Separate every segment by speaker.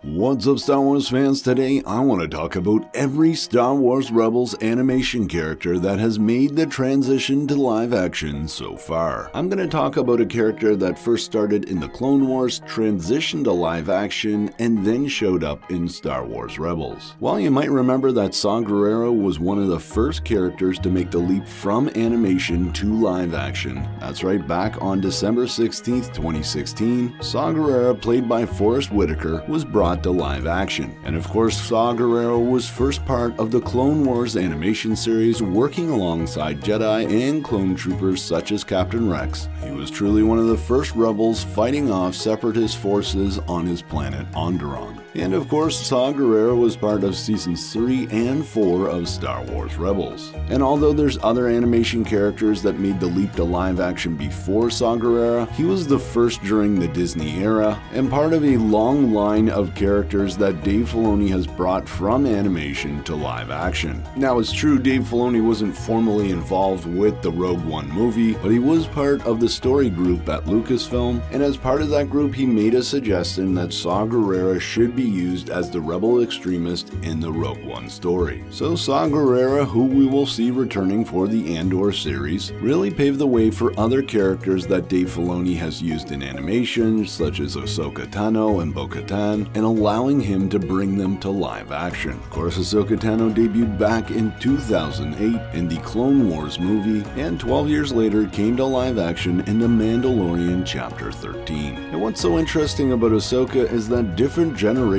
Speaker 1: What's up, Star Wars fans? Today I want to talk about every Star Wars Rebels animation character that has made the transition to live action so far. I'm going to talk about a character that first started in the Clone Wars, transitioned to live action, and then showed up in Star Wars Rebels. While you might remember that Saw Gerrera was one of the first characters to make the leap from animation to live action. That's right, back on December 16th, 2016, Saw Gerrera, played by Forrest Whitaker, was brought to live action. And of course, Saw Gerrera was first part of the Clone Wars animation series, working alongside Jedi and clone troopers such as Captain Rex. He was truly one of the first rebels fighting off separatist forces on his planet Onderon. And of course, Saw Gerrera was part of seasons 3 and 4 of Star Wars Rebels. And although there's other animation characters that made the leap to live action before Saw Gerrera, he was the first during the Disney era, and part of a long line of characters that Dave Filoni has brought from animation to live action. Now, it's true Dave Filoni wasn't formally involved with the Rogue One movie, but he was part of the story group at Lucasfilm, and as part of that group he made a suggestion that Saw Gerrera should be used as the rebel extremist in the Rogue One story. So Saw Gerrera, who we will see returning for the Andor series, really paved the way for other characters that Dave Filoni has used in animation, such as Ahsoka Tano and Bo-Katan, and allowing him to bring them to live action. Of course, Ahsoka Tano debuted back in 2008 in the Clone Wars movie, and 12 years later came to live action in The Mandalorian Chapter 13. And what's so interesting about Ahsoka is that different generations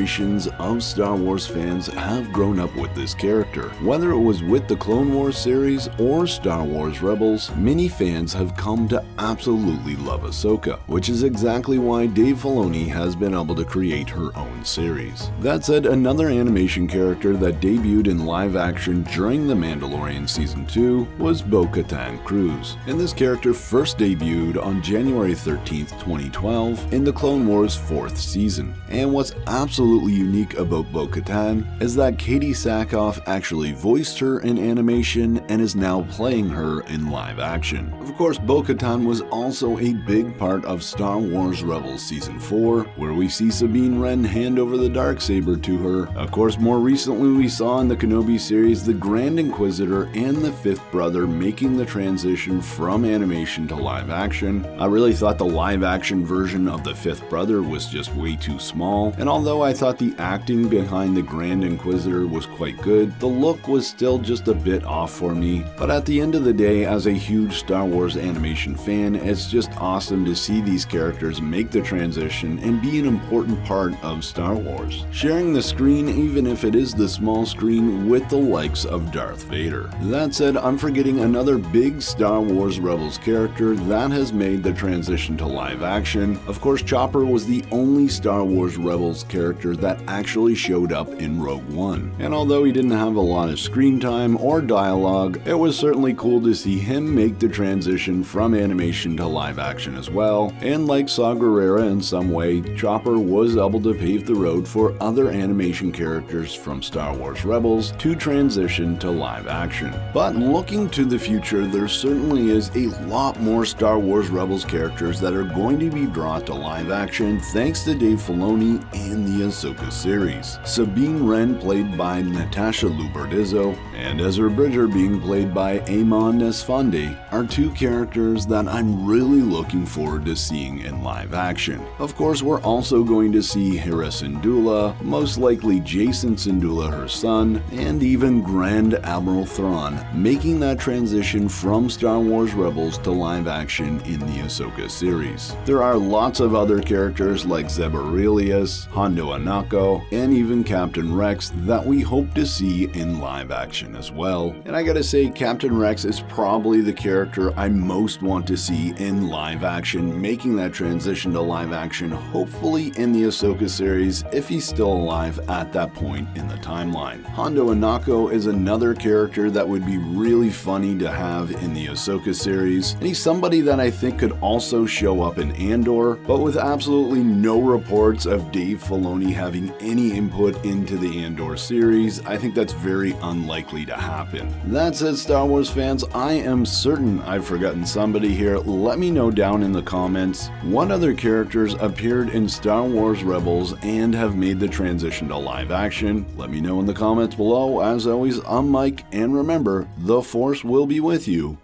Speaker 1: of Star Wars fans have grown up with this character. Whether it was with the Clone Wars series or Star Wars Rebels, many fans have come to absolutely love Ahsoka, which is exactly why Dave Filoni has been able to create her own series. That said, another animation character that debuted in live action during The Mandalorian Season 2 was Bo-Katan Kryze, and this character first debuted on January 13th, 2012 in the Clone Wars 4th season. And what's absolutely unique about Bo-Katan is that Katie Sackhoff actually voiced her in animation and is now playing her in live action. Of course, Bo-Katan was also a big part of Star Wars Rebels Season 4, where we see Sabine Wren hand over the Darksaber to her. Of course, more recently we saw in the Kenobi series the Grand Inquisitor and the Fifth Brother making the transition from animation to live action. I really thought the live action version of the Fifth Brother was just way too small, and although I thought the acting behind the Grand Inquisitor was quite good, the look was still just a bit off for me. But at the end of the day, as a huge Star Wars animation fan, it's just awesome to see these characters make the transition and be an important part of Star Wars, sharing the screen, even if it is the small screen, with the likes of Darth Vader. That said, I'm forgetting another big Star Wars Rebels character that has made the transition to live action. Of course, Chopper was the only Star Wars Rebels character that actually showed up in Rogue One, and although he didn't have a lot of screen time or dialogue, it was certainly cool to see him make the transition from animation to live action as well. And like Saw Gerrera in some way, Chopper was able to pave the road for other animation characters from Star Wars Rebels to transition to live action. But looking to the future, there certainly is a lot more Star Wars Rebels characters that are going to be brought to live action thanks to Dave Filoni and the Ahsoka series. Sabine Wren, played by Natasha Lubardizzo, and Ezra Bridger, being played by Amon Nesfande, are two characters that I'm really looking forward to seeing in live action. Of course, we're also going to see Hera Syndulla, most likely Jacen Syndulla, her son, and even Grand Admiral Thrawn, making that transition from Star Wars Rebels to live action in the Ahsoka series. There are lots of other characters like Zeb Orrelios, Hondo Anako, and even Captain Rex that we hope to see in live action as well. And I gotta say, Captain Rex is probably the character I most want to see in live action, making that transition to live action, hopefully in the Ahsoka series if he's still alive at that point in the timeline. Hondo Anako is another character that would be really funny to have in the Ahsoka series, and he's somebody that I think could also show up in Andor, but with absolutely no reports of Dave Filoni having any input into the Andor series, I think that's very unlikely to happen. That said, Star Wars fans, I am certain I've forgotten somebody here. Let me know down in the comments what other characters appeared in Star Wars Rebels and have made the transition to live action? Let me know in the comments below. As always, I'm Mike, and remember, the Force will be with you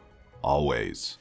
Speaker 1: always.